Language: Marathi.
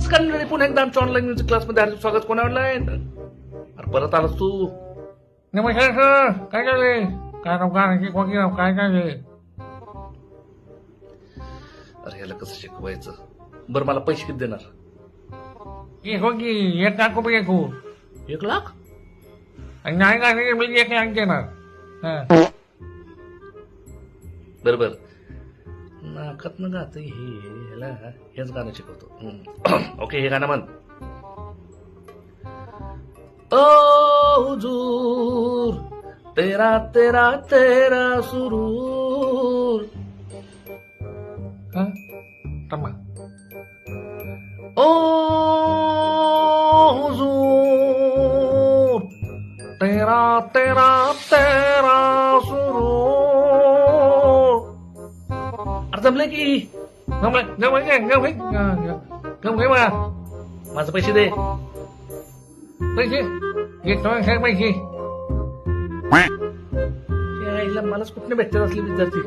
नमस्कार पुन्हा एकदा आमच्या ऑनलाईन म्युझिक क्लासमध्ये हार्दिक स्वागत. कोणा ऑनलाईन? अरे परत आलास तू. नमस्कार सर, काय चाललंय? काय गाण्याची कोणती काय चाललंय? अरे याला कसं शिकवायचं? बरं मला पैसे किती देणार? ती कोणती 1,00,000 रुपये तू 1,00,000? आणि नाही गाणे मी 1,00,000 देणार. बरं बरं नाकात न गात हे ह्याला हेच गाणं शिकवतो. ओके हे गाणं म्हण. ओ हुजूर तेरा तेरा तेरा सुरूर. थांबा. ओ हुजूर तेरा तेरा तेरा सुरूर. अरे जमलं की मला माझं पैसे दे. पैसे घेतो सर पैसे. त्या आईला मलाच कुठनं भेटतात असले विद्यार्थी.